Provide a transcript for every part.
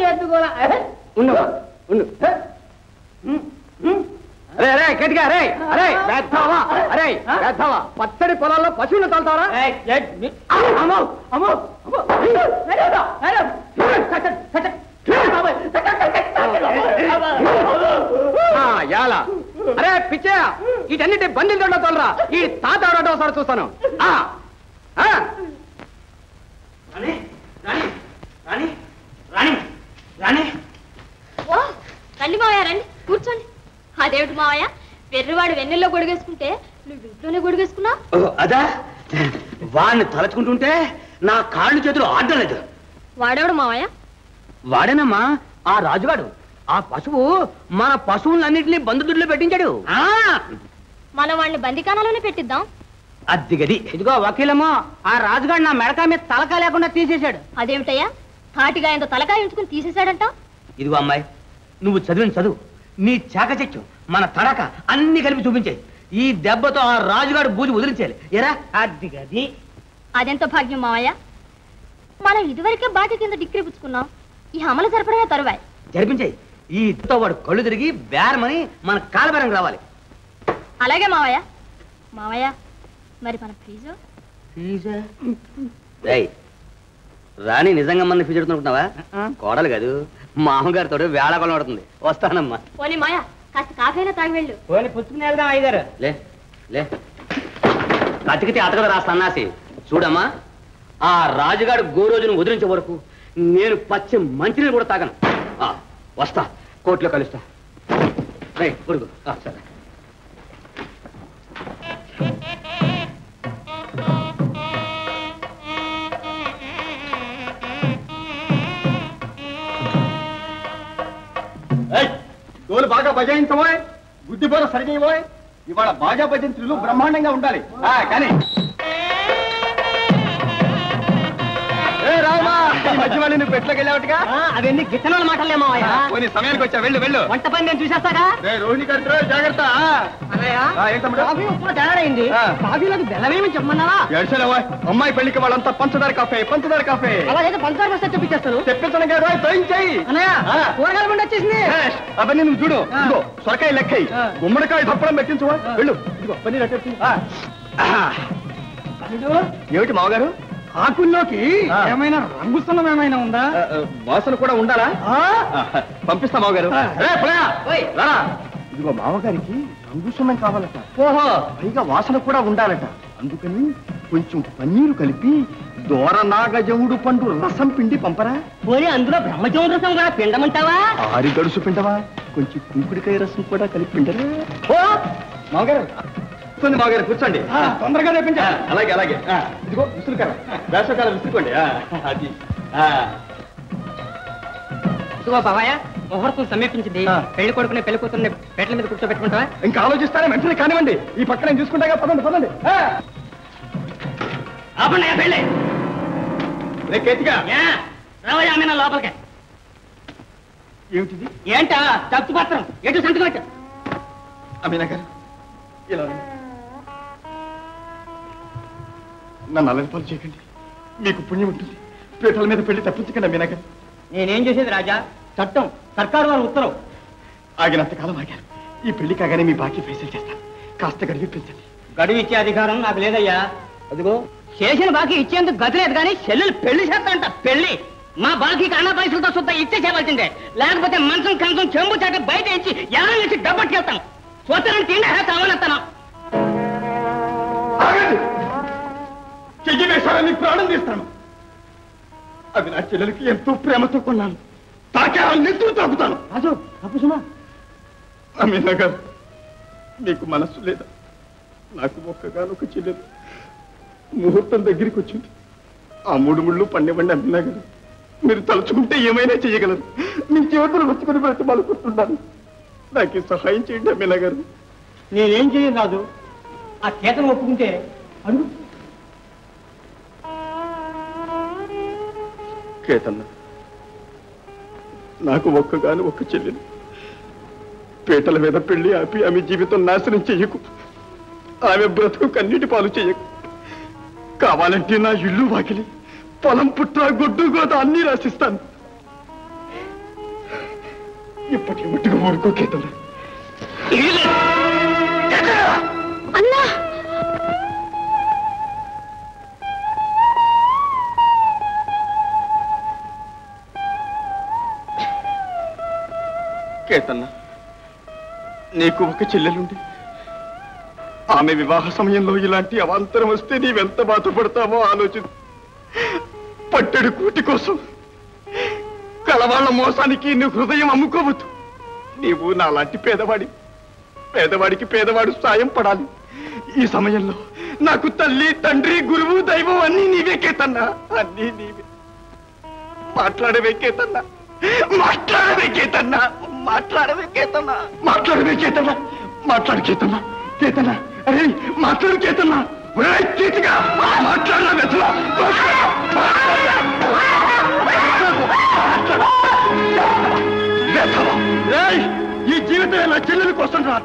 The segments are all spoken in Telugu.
ఎద్దు కూడా ఉండు ఉండు అరే అరే గట్టిగా అరే అరే వేద్దావా అరే వేద్దావా పచ్చడి పొలాల్లో పశువులు తోలుతావరా అమ్మో అమ్మో యాలా అరే పిచ్చయ్య వీటన్నిటి బండిలు తోట తోలరా ఈ తాత ఎవరో ఒకసారి చూస్తాను రండి మావయ్య రండి కూర్చోండి అదేమిటి మావయ్య వెర్రివాడు వెన్నెల్లో గొడిగేసుకుంటే నువ్వు ఇంట్లోనే గొడిగేసుకున్నావు అదా వాడిని తలుచుకుంటుంటే నా కాళ్ళు చేతులు ఆడలేదు వాడేవాడు మావయ్య వాడేనమ్మా ఆ రాజుగాడు ఆ పశువు మన పశువులన్నింటినీ బంధుదుడిలో పెట్టించాడు మనం వాడిని బందికానాలోనే పెట్టిద్దాం అద్దిగది ఇదిగో వకీలమ్మో ఆ రాజుగాడు నా మెడకాయ మీద తలకాయ లేకుండా తీసేశాడు అదేమిటయ్యా తాటిగా ఇంత తలకాయ ఉంచుకుని తీసేశాడంట ఇదిగో అమ్మాయి నువ్వు చదివిన చదువు నీ చాకచక్యం మన తడక అన్ని కలిపి చూపించాయి ఈ దెబ్బతో ఆ రాజుగాడు బూజు వదిలించాలి ఎరా అద్దిగది అదెంత భాగ్యం మావయ్య మనం ఇదివరకే బాటి కింద డిగ్రీ పుచ్చుకున్నాం ఈ అమలు జరపడమే తరువాయి జరిపించాయి ఈ ఇద్దరితో వాడు కళ్ళు తిరిగి బేరమని మన కాలబేరం రావాలి అలాగే మావయ్య మావయ్య మరి మన ఫీజు రాణి నిజంగా మన ఫీజు అడుగుతున్నావా కోడలు కాదు మామగారితో వేళాకొలం పడుతుంది వస్తానమ్మా పోనీ మాయా కాస్త కాఫీ అయినా తాగి వెళ్ళు పోనీ పుచ్చుకుని వెళ్దాం అయ్యగారు లే లే కతికితే అతకదు రా సన్నాసి చూడమ్మా ఆ రాజుగాడు గోరోజును వదిలించే వరకు నేను పచ్చి మంచినీళ్ళు కూడా తాగను వస్తా కోర్టులో కలుస్తా రైట్ పురుగు సరే తోలు బాగా భజయించబోయ్ బుద్ధి బోర సరిచేయబోయ్ ఇవాళ బాజా భజంత్రులు బ్రహ్మాండంగా ఉండాలి కానీ మధ్యవాళ్ళు నువ్వు పెట్లోకి వెళ్ళావుగా అవన్నీ గిట్టన మాటలేమో కొన్ని సమయానికి వచ్చా వెళ్ళు వెళ్ళు వంట పని నేను చూసేస్తాగా రోహిణి గారితో జాగ్రత్త తయారైంది కాఫీలోకి బెల్లమేమి చెప్పమన్నావా అమ్మాయి పెళ్లికి వాళ్ళంతా పంచదార కాఫే అలాగే పంచదార వస్తే తెప్పించేస్తారు తెప్పించడం కాదు చేయి కూరగాయల బండి వచ్చేసింది అవన్నీ నువ్వు చూడు ఇదిగో సొరకాయ లెక్కయి గుమ్మడికాయ దప్పడం పెట్టించువా వెళ్ళు ఇదిగో పని ఏమిటి మామగారు ఆకుల్లోకి ఏమైనా రంగుస్థలం ఏమైనా ఉందా వాసన కూడా ఉండాలా పంపిస్తా మామగారు ఇదిగో మామగారికి రంగుసున్నం కావాలట ఓహో పైగా వాసన కూడా ఉండాలట అందుకని కొంచెం పన్నీరు కలిపి దోరనాగజముడు పండు రసం పిండి పంపరా పోనీ అందులో బ్రహ్మజముడు రసం కూడా పిండమంటావా ఆరి గడుసు పిండవా కొంచెం కుంకుడికాయ రసం కూడా కలిపి పిండరా మామగారు కూర్చోండి మామగారు కూర్చోండి తొందరగా తెప్పించా అలాగే అలాగే ఇదిగో విసురుకాల వేసవకాలం విసురుకోండి అది ఇదిగో బాబాయ్ ముహూర్తం సమీపించింది పెళ్లి కొడుకుని పెళ్లి కూతుర్ని పేటల మీద కూర్చోబెట్టుకుంటావా ఇంకా ఆలోచిస్తానే వెంటనే కానివ్వండి ఈ పక్కన నేను చూసుకుంటాగా పదండి పదండి పెళ్ళి కేతిగా రావయ్యా ఆమె లోపలికే ఏమిటిది ఏంటా తప్పు పత్రం ఎటు సంతకం పెట్టు అమీనా గారు ఇలా నన్ను అలరిపాలు చేయకండి మీకు పుణ్యం ఉంటుంది పీటల మీద పెళ్లి తప్పించకండి అమీనా గారు నేనేం చేసేది రాజా చట్టం సర్కారు వారి ఉత్తరం ఆగినంతకాలం ఆగారు ఈ పెళ్లి కాగానే మీ బాకీ ఫైసల్ చేస్తాను కాస్త గడివిప్పించండి గడువు ఇచ్చే అధికారం నాకు లేదయ్యా అదిగో చేసిన బాకీ ఇచ్చేందుకు గతి లేదు కానీ చెల్లెలు పెళ్లి చేస్తాంట పెళ్లి మా బాకీకి అన్న పైసలతో సుద్దా ఇచ్చేసేవలసిందే లేకపోతే మంచం కంచం చెంబు చాట బయట ఇచ్చి ఎలా నుంచి డబ్బట్టుకెళ్తాం స్వతరం తిండి కావాలస్తాను చెయ్యి వేశారని ప్రాణం తీస్తాను అవి నా చెల్లెలకి ఎంతో ప్రేమతో కొన్నాను తాకేవాళ్ళని నెత్తులు తాకుతాను రాజు తప్పు సుమా అమీనా గారు నీకు మనస్సు లేదా నాకు ఒక్కగానొక చెల్లెలు ముహూర్తం దగ్గరికి వచ్చింది ఆ 3 ముళ్ళు పండివ్వండి అమీనా గారు మీరు తలుచుకుంటే ఏమైనా చేయగలరు మీ జీవితంలో వచ్చుకుని బ్రతిమాలుకుంటున్నాను నాకు సహాయం చేయండి అమీనా గారు నేనేం చేయను రాజు ఆ చేతను ఒప్పుకుంటే అడుగు కేతన్న నాకు ఒక్కగాను ఒక్క చెల్లెలు పీటల మీద పెళ్లి ఆపి ఆమె జీవితం నాశనం చెయ్యకు ఆమె బ్రతుకు కన్నీటి పాలు చెయ్యకు కావాలంటే నా ఇల్లు వాకిలి పొలం పుట్ట గొడ్డు గోత అన్నీ రాసిస్తాను ఇప్పటి మట్టుకు ఊరుకో కేతన. అన్నా కేతన్న, నీకు ఒక చెల్లెలుండి ఆమె వివాహ సమయంలో ఇలాంటి అవాంతరం వస్తే నీవెంత బాధపడతావో ఆలోచించు. పట్టెడు కూటి కోసం కలవాళ్ల మోసానికి నీ హృదయం అమ్ముకోవద్దు. నీవు నాలాంటి పేదవాడికి పేదవాడు సాయం పడాలి. ఈ సమయంలో నాకు తల్లి, తండ్రి, గురువు, దైవం అన్నీ నీవే కేతన్నా, అన్నీ నీవే. మాట్లాడవే కేతన్నా, మాట్లాడవే కేతన్నా, మాట్లాడవే కేతన్నా, మాట్లాడవే కేతన్నా, మాట్లాడు కేతన్నా, కేతన్నా, అరే మాట్లాడు కేతన్నా, చేతిగా మాట్లాడరా వెతలా. ఈ జీవితం నా చెల్లెల కోసం రా.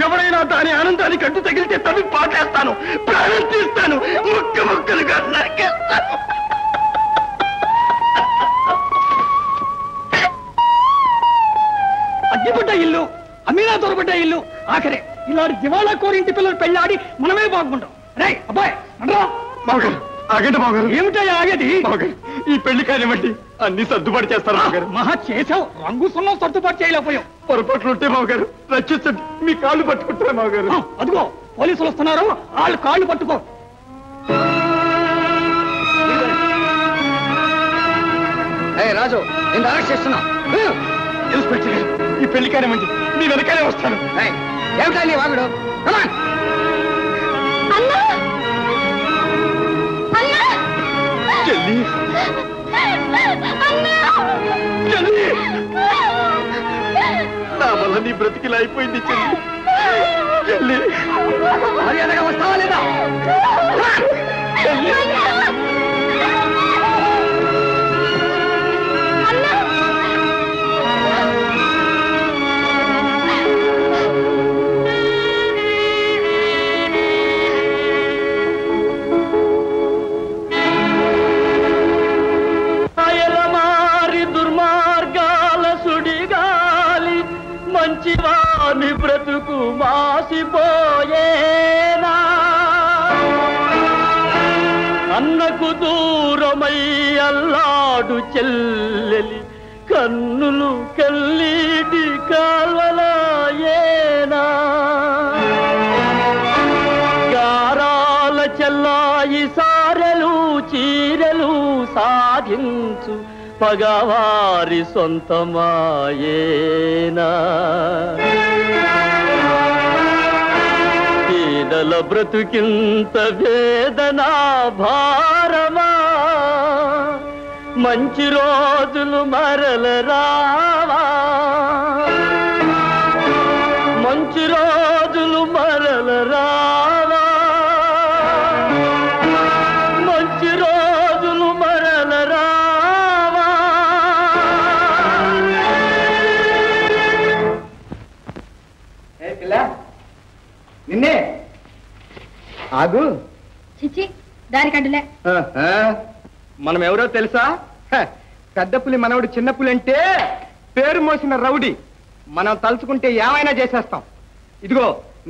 ఎవరైనా దాని ఆనందానికి అడ్డు తగిలితే తవి పాటేస్తాను, ప్రాణం తీస్తాను, ముక్కలుగా నరికేస్తాను. అగ్గిపడ్డ ఇల్లు, అమీనా దొరబడ్డ ఇల్లు, ఆఖరే ఇలాంటి దివాళా కోరింటి పిల్లలు పెళ్ళాడి మనమే బాగుంటాం. రే అబ్బాయి అనరా. బావగారు ఆగండి బావగారు. ఏమిటయ్యా ఆగేది? బావగారు ఈ పెళ్లి కానివ్వండి, అన్ని సర్దుబాటు చేస్తారు బావగారు. మహా చేసావు, రంగు సున్నం సర్దుబాటు చేయలేకపోయావు. పొరపాట్లు ఉంటే బావగారు రక్షించండి, మీ కాళ్ళు పట్టుకుంటారా బావగారు? అదిగో పోలీసులు వస్తున్నారు, వాళ్ళు కాళ్ళు పట్టుకో. రాజు, నేను అరెస్ట్ చేస్తున్నా. ఇన్స్పెక్టర్ గారు, ఈ పెళ్లి కానివ్వండి, మీ వెనకాలే వస్తాను. ఏమిటా నీ వాగుడు? అన్నా చెల్లి, చెల్లి, నా వల్ల నీ బ్రతికిలా అయిపోయింది చెల్లి. చెల్లి మర్యాదగా వస్తావా లేదా? చెల్లి, మంచివాని బ్రతుకు మాసిపోయేనా, అన్నకు దూరమై అల్లాడు చెల్లెలి కన్నులు కల్లీటి కాల్వలాయేనా, గారాల చెల్లాయి సారెలు చీరెలు సాధించు పగవారి సొంతమాయేనా, పేదల బ్రతుకింత వేదనా భారమా, మంచి రోజులు మరల రావా, మంచి రోజులు మరల రావా, మంచి రోజులు మరల రావా. నిన్నే ఆగు. చిచి దానికంటులే. మనం ఎవరో తెలుసా? పెద్ద పులి మనవడు చిన్న పులి అంటే పేరు మోసిన రౌడీ. మనం తలుచుకుంటే ఏమైనా చేసేస్తాం. ఇదిగో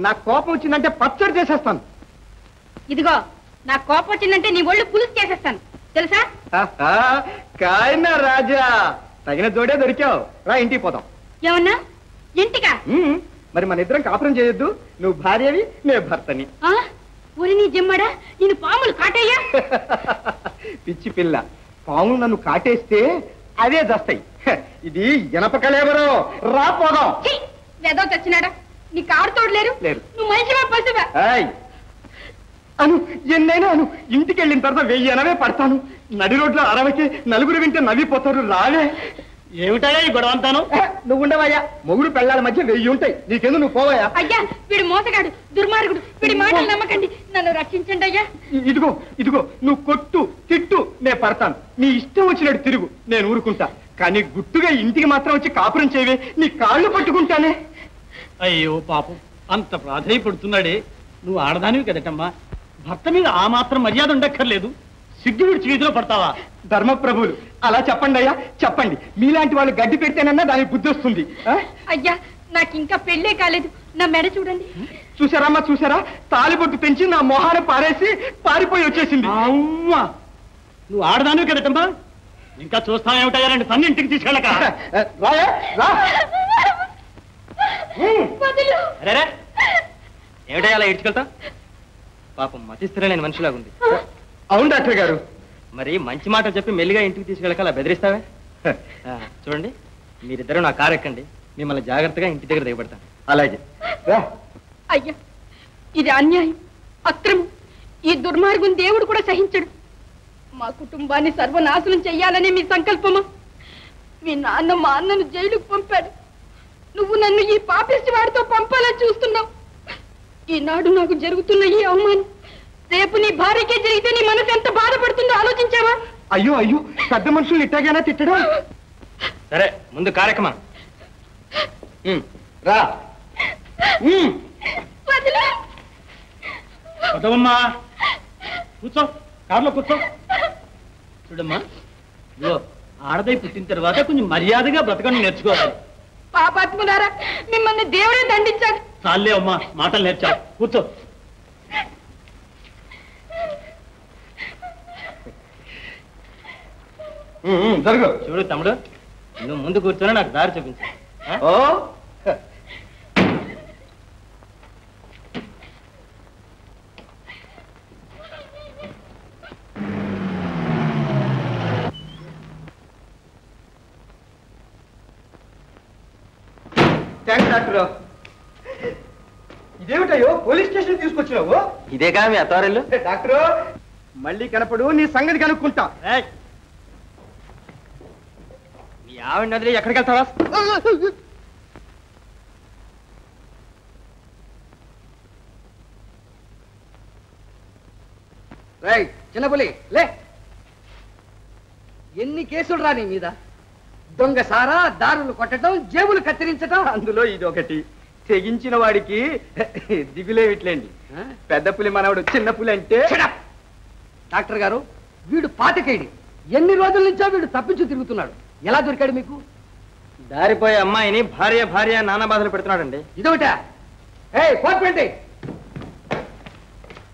నా కోపం వచ్చిందంటే పచ్చడి చేసేస్తాను. ఇదిగో నా కోపం వచ్చిందంటే నీ ఒళ్ళు పులుసు చేసేస్తాను తెలుసా? కాయనా రాజా, తగిన జోడే దొరికావు. రా ఇంటికి పోదాం. ఏమన్నా ఇంటికా? మరి మన ఇద్దరం కాపురం చేయొద్దు. నువ్వు భార్యవి, నేను భర్తని. ఊరి నీ జిమ్మడా, నేను పాములు కాటయ్యా. పిచ్చి పిల్ల, పాములు నన్ను కాటేస్తే అదే జస్తాయి. ఇది ఎనప కలేవరో. రా పోదాం. వెదో తెచ్చినాడా? నీ కారు తోడలేరు. నువ్వు మంచివా పసివా? అను ఎన్నైనా అను. ఇంటికి వెళ్ళిన తర్వాత 1000 అనవే పడతాను. నడి రోడ్లో అరవకి నలుగురు వింటే నవ్విపోతారు. రావే. ఏమిటాయా ఈ గొడవ అంతాను? నువ్వు ఉండవయ్యా. మొగుడు పెళ్ళాల మధ్య 1000 ఉంటాయి. నీకెందుకు, నువ్వు పోవయ్యా. అయ్యా వీడు మోసగాడు, దుర్మార్గుడు. వీడి మాటలు నమ్మకండి. నన్ను రక్షించండి అయ్యా. ఇదిగో ఇదిగో, నువ్వు కొట్టు తిట్టు, నేను పడతాను. నీ ఇష్టం వచ్చినట్టు తిరుగు, నేను ఊరుకుంటా. కానీ గుట్టుగా ఇంటికి మాత్రం వచ్చి కాపురం చేయవే, నీ కాళ్ళు పట్టుకుంటానే. అయ్యో పాపం, అంత ప్రాధాన్యపడుతున్నాడే. నువ్వు ఆడదానివి కదటమ్మా, భర్త మీద ఆ మాత్రం మర్యాద ఉండక్కర్లేదు. సిగ్గు విడిచి వీధిలో పడతావా? ధర్మప్రభువులు అలా చెప్పండి అయ్యా, చెప్పండి. మీలాంటి వాళ్ళు గడ్డి పెడితేనన్నా దానికి బుద్ధి వస్తుంది. అయ్యా నాకు ఇంకా పెళ్ళే కాలేదు, నా మెడ చూడండి. చూసారమ్మా, చూసారా? తాలిబొట్టు పెంచి నా మొహాన పారేసి పారిపోయి వచ్చేసింది. అమ్మా, నువ్వు ఆడదాను కదటమ్మా, ఇంకా చూస్తానేమిటయ్యా? రెండు సన్ని ఇంటికి తీసుకెళ్ళక. రాయా రా. అరే ఏమిటయ్యా అలా ఏడ్చుకెళ్తా? పాపం మతిస్థిరలేని మనిషిలాగుంది. అవును డాక్టర్ గారు. మరి మంచి మాట చెప్పి మెల్లిగా ఇంటికి తీసుకెళ్ళక అలా బెదిరిస్తావే? చూడండి, మీరిద్దరూ నా కారు ఎక్కండి, మిమ్మల్ని జాగ్రత్తగా ఇంటి దగ్గర దిగబడతాను. అలాగే రా. అయ్యా ఇది అన్యాయం, అక్రమం. ఈ దుర్మార్గం దేవుడు కూడా సహించడు. మా కుటుంబాన్ని సర్వనాశనం చెయ్యాలనే మీ సంకల్పమా? మీ నాన్న మా అన్నను జైలుకు పంపాడు, నువ్వు నన్ను ఈ పాపిష్టి వాడితో పంపాలని చూస్తున్నావు. ఈనాడు నాకు జరుగుతున్న ఈ అవమానం రేపు నీ భార్యకే జరిగితే నీ మనసు ఎంత బాధపడుతుందో ఆలోచించావా? అయ్యో అయ్యో, పెద్ద మనుషులు ఇట్టాగైనా తిట్టడం? సరే ముందు కార్యక్రమం రా. వదవమ్మా, కూర్చో, కారులో కూర్చో. చూడమ్మా, ఇదిగో ఆడదై పుట్టిన తర్వాత కొంచెం మర్యాదగా బ్రతకడం నేర్చుకోవాలి. పాపాత్ములారా, మిమ్మల్ని దేవుడే దండించాడు. చాలే అమ్మా, మాటలు నేర్చావు. కూర్చో. జరుగు. చూడు తమ్ముడు, నువ్వు ముందు కూర్చొని నాకు దారి చూపించు. Oh thanks doctor. ఇదేమిటయ్యో పోలీస్ స్టేషన్ తీసుకొచ్చినావు? ఇదేగా మీ అత్తవారిల్లు? డాక్టర్ మళ్ళీ కనపడు, నీ సంగతి కనుక్కుంటా. మీ ఆవిడ నదిలి ఎక్కడికి వెళ్తావా? రైట్ చిన్నపులి లే. ఎన్ని కేసులు రా నీ మీద? దొంగ సారా, దారులు కొట్టడం, జేబులు కత్తిరించడం. అందులో ఇది ఒకటి. తెగించిన వాడికి దిగులేమిట్లేండి. పెద్ద పులి మనవడు చిన్న పులి అంటే. డాక్టర్ గారు, వీడు పాతకేడి. ఎన్ని రోజుల నుంచో వీడు తప్పించు తిరుగుతున్నాడు. ఎలా దొరికాడు మీకు? దారిపోయే అమ్మాయిని భార్య భార్య నానా బాధలు పెడుతున్నాడండి. ఇదొకట. ఏ కోట్ పెండి,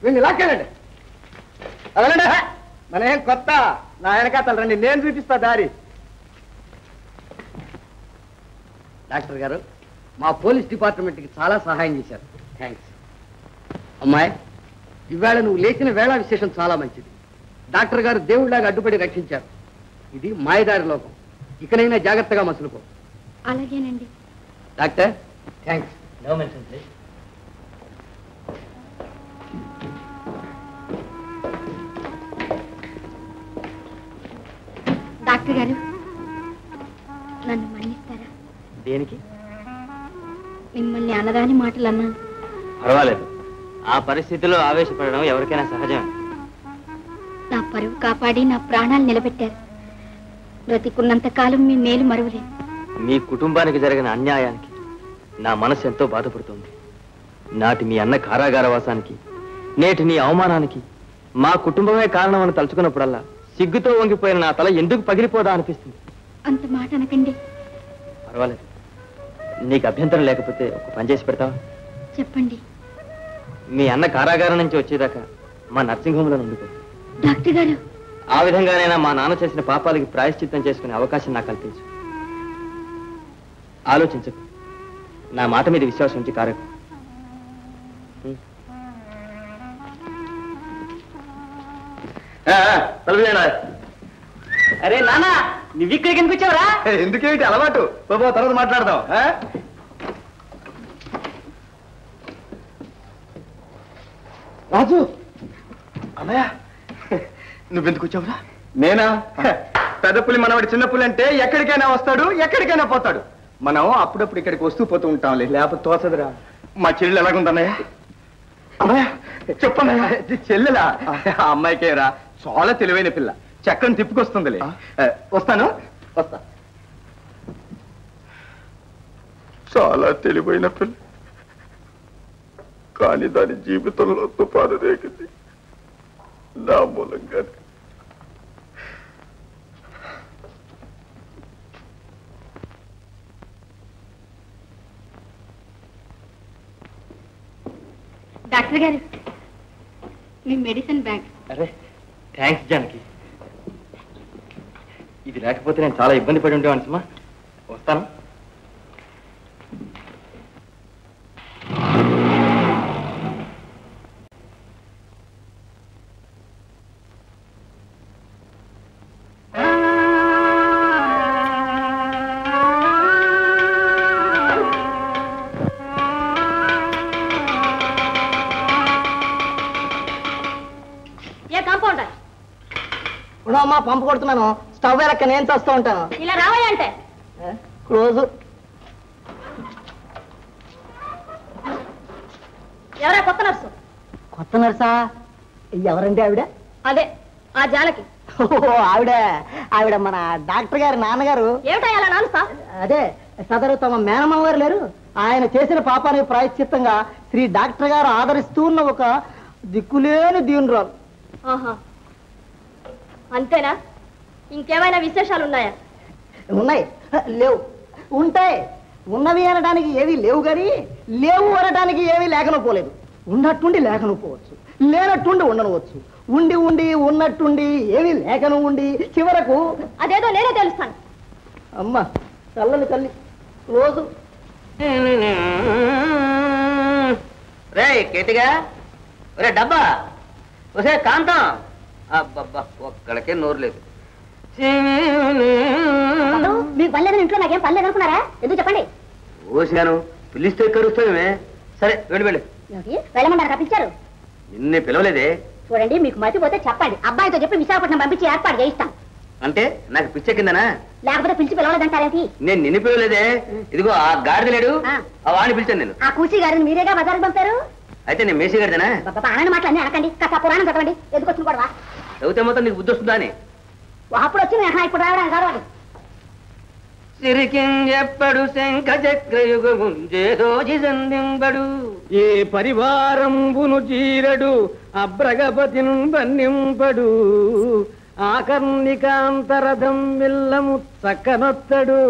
వీడిని లాక్కెళ్ళండి. అదనండి, మన ఏం కొత్త నా వెనకాతలు రండి, నేను చూపిస్తా దారి. డాక్టర్ గారు, మా పోలీస్ డిపార్ట్మెంట్కి చాలా సహాయం చేశారు. థ్యాంక్స్. అమ్మాయి, ఇవాళ నువ్వు లేచిన వేళ విశేషం చాలా మంచిది. డాక్టర్ గారు దేవుడిలాగా అడ్డుపడి రక్షించారు. ఇది మాయదారి లోకం. ఇకనైనా జాగ్రత్తగా మసులుకో. అలాగేనండి doctor. Thanks. No mention please. Doctor గారు, నన్ను మన్నిస్తారా? దేనికి? మిమ్మల్ని అనరాని మాటలు అన్నాను. పర్వాలేదు, ఆ పరిస్థితిలో ఆవేశపడడం ఎవరికైనా సహజమే. నా పరువు కాపాడి నా ప్రాణాలు నిలబెట్టారు. బ్రతికున్నంత కాలం మీ మేలు మరువలేదు. మీ కుటుంబానికి జరిగిన అన్యాయానికి నా మనసు ఎంతో బాధపడుతుంది. నాటి మీ అన్న కారాగారవాసానికి, నేటి నీ అవమానానికి మా కుటుంబమే కారణమని తలుచుకున్నప్పుడల్లా సిగ్గుతో వంగిపోయిన నా తల ఎందుకు పగిలిపోదా అనిపిస్తుంది. అంత మాట అనకండి. పర్వాలేదు, నీకు అభ్యంతరం లేకపోతే ఒక పని చేసి పెడతావా? చెప్పండి. మీ అన్న కారాగారం నుంచి వచ్చేదాకా మా నర్సింగ్ హోమ్లో ఉండిపో. డాక్టర్ గారు, ఆ విధంగానైనా మా నాన్న చేసిన పాపాలకి ప్రాయశ్చిత్తం చేసుకునే అవకాశం నాకు కల్పించు. ఆలోచించకు, నా మాట మీద విశ్వాసం ఉంచి కారకు. అరే నాన్న, నువ్వు ఇక్కడికి ఎందుకు వచ్చావురా? ఎందుకేమిటి అలవాటు? బాబా తర్వాత మాట్లాడదాం. రాజు, అన్నయ్య, నువ్వెందుకు వచ్చావురా? నేనా? పెద్ద పులి మనవాడి చిన్న పులి అంటే ఎక్కడికైనా వస్తాడు, ఎక్కడికైనా పోతాడు. మనం అప్పుడప్పుడు ఇక్కడికి వస్తూ పోతూ ఉంటాంలే, లేకపోతే తోచదురా. మా చెల్లెలు ఎలాగుందన్నయ్య? అన్నయ్య చెప్పన్నయ్య. చెల్లెలా? ఆ అమ్మాయికేరా, చాలా తెలివైన పిల్ల, చక్కని తిప్పుకొస్తుందిలే. వస్తాను, వస్తా. చాలా తెలివైన పిల్ల, కానీ దాని జీవితంలో తుఫాను రేగింది. నా మూలంగానే డాక్టర్ గారు మీ మెడిసిన్ బ్యాగ్. అరే థ్యాంక్స్ జానకి. ఇది లేకపోతే నేను చాలా ఇబ్బంది పడి ఉండేవాను సుమా. వస్తాను. అమ్మా పంపు కొడుతున్నాను. స్టవ్ వెనక నేను చేస్తూ ఉంటాను. ఇలా రావాలి అంటే క్లోజు. ఎవరా కొత్త నర్సు? కొత్త నర్సా? ఎవరండి ఆవిడ? అదే ఆ జానకి. ఆవిడ మన డాక్టర్ గారి నాన్నగారు. ఏమిటా అలా నానుస్తా? అదే సదరు తమ మేనమామ గారు లేరు, ఆయన చేసిన పాపానికి ప్రాయశ్చిత్తంగా శ్రీ డాక్టర్ గారు ఆదరిస్తూ ఉన్న ఒక దిక్కులేని దీనురాలు. ఆహా, అంతేనా? ఇంకేమైనా విశేషాలు ఉన్నాయా? ఉన్నాయి. లేవు. ఉంటాయి. ఉన్నవి అనడానికి ఏవి లేవు కానీ లేవు అనడానికి ఏవి లేకనపోలేదు. ఉన్నట్టుండి లేకనుకోవచ్చు, లేనట్టుండి ఉండనవచ్చు, ఉండి ఉండి ఉన్నట్టుండి ఏవి లేకను ఉండి చివరకు అదేదో నేనే తెలుస్తాను. అమ్మ చల్లని తల్లి రోజు. రే కేతిగా, ఒరే డబ్బా, ఒసే కాంతం. అబ్బబ్బా, ఒక్కడికే నోరు లేదు. మీకు పని లేదని ఇంట్లో నాకేం పని లేదనుకున్నారా? ఎందుకు చెప్పండి. ఓసాను పిలిస్తే కరుస్తామే. సరే వెళ్ళి వెళ్ళి. వెళ్ళమన్నారు పిలిచారు. నిన్నే పిలవలేదే. చూడండి, మీకు మర్చిపోతే చెప్పండి, అబ్బాయితో చెప్పి విశాఖపట్నం పంపించి ఏర్పాటు చేయిస్తాం. అంటే నాకు పిచ్చెక్కిందనా? లేకపోతే పిలిచి పిలవలేదంటారేంటి? నేను నిన్ను పిలవలేదే. ఇదిగో ఆ గాడిద లేడు, ఆ వాడిని పిలిచాను నేను. ఆ కూసీ గారిని మీరేగా బజార్కి పంపారు. అయితే నేను మేసి గాడిదనా? ఆనంద మాటలన్నీ అనకండి. కాస్త పురాణం చదవండి. ఎందుకు వచ్చిన గొడవ? చదివితే మొత్తం నీకు బుద్ధి వస్తుందా అని. అప్పుడు వచ్చింది, ఇప్పుడు రావడానికి చదవాలి. సిరికించెప్పడు శంఖ చక్రయుగముంజేదోజి సంధింబడు. ఏ పరివారంబును చీరడు అబ్రగపతిను బన్నింపడు. ఆకర్ణికాంతరథం విల్లము చక్కనొత్తడు.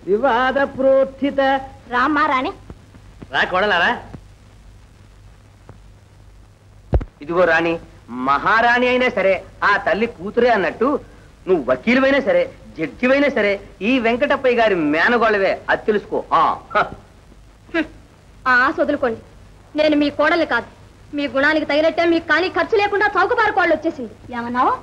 వివాద ప్రోత్థిత రామ్మా రాణి. రా కొడలారా. ఇదిగో రాణి, మహారాణి అయినా సరే ఆ తల్లి కూతురే అన్నట్టు నువ్వు వకీలువైనా సరే జడ్జివైనా సరే ఈ వెంకటప్పయ్య గారి మేనగోళ్ళవే, అది తెలుసుకో. ఆశ వదులుకోండి. నేను మీ కోడల్ని కాదు. మీ గుణానికి తగినట్టే మీకు కానీ ఖర్చు లేకుండా చౌకబారు కోడలు వచ్చేసింది. ఏమన్నావు?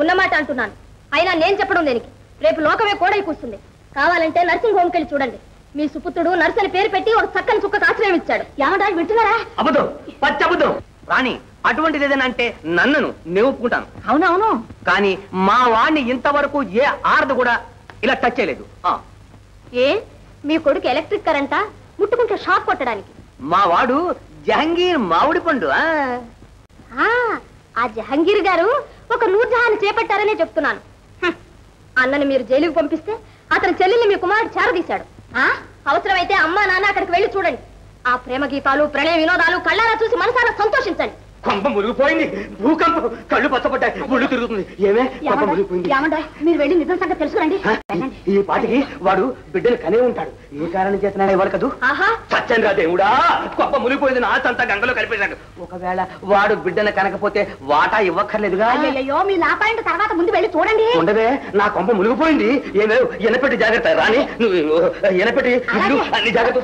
ఉన్నమాట అంటున్నాను. అయినా నేను చెప్పడం దేనికి? రేపు లోకమే కోడలు కూస్తుంది. కావాలంటే నర్సింగ్ హోమ్కి వెళ్ళి చూడండి. మీ సుపుత్రుడు నర్సు అని పేరు పెట్టి ఒక చక్కని చుక్కకు ఆశ్రయం ఇచ్చాడు. ఏమంటారు? వింటున్నారా? అబద్ధం, పచ్చి అబద్ధం. రాణి, అటువంటిది ఏదైనా అంటే నన్ను నేను ఒప్పుకుంటాను. అవునవును. కానీ మా వాడిని ఇంతవరకు ఏ ఆర్ద కూడా ఇలా టచ్ చేయలేదు. ఏ మీ కొడుకు ఎలక్ట్రిక్ కరెంటా? ముట్టుకుంటే షాక్ కొట్టడానికి. మా వాడు జహంగీర్ మామిడి పండు. ఆ జహంగీర్ గారు ఒక నూర్జహాన్ని చేపట్టారనే చెప్తున్నాను. అన్నని మీరు జైలుకు పంపిస్తే అతని చెల్లెల్ని మీ కుమారుడు చేరదీశాడు. అవసరమైతే అమ్మా నాన్న అక్కడికి వెళ్ళి చూడండి. ఆ ప్రేమ గీతాలు, ప్రణయ వినోదాలు కళ్ళారా చూసి మనసారా సంతోషించండి. కొంప మురిగిపోయింది. భూకంపం, కళ్ళు పచ్చబడ్డాయి, ఒళ్ళు తిరుగుతుంది. ఏమే కొంప మురిగిపోయింది. మీరు వెళ్ళి నిజం సంగతి తెలుసుకురండి. ఈ పాటికి వాడు బిడ్డలు కనే ఉంటాడు. ఏ కారణం చేతనా ఇవ్వాలి కదూ. సత్యం రా దేవుడా, కొంప మునిగిపోయింది. నా సంత గంగలో కలిపేశాడు. ఒకవేళ వాడు బిడ్డను కనకపోతే వాటా ఇవ్వక్కర్లేదుగా. అయ్యో, మీ లాపాయింట్ తర్వాత ముందు వెళ్ళి చూడండి. ఉండవే, నా కొంప మునిగిపోయింది. ఏమే ఎనపెట్టి జాగ్రత్త రాని, నువ్వు ఎనపెట్టి అన్ని జాగ్రత్త.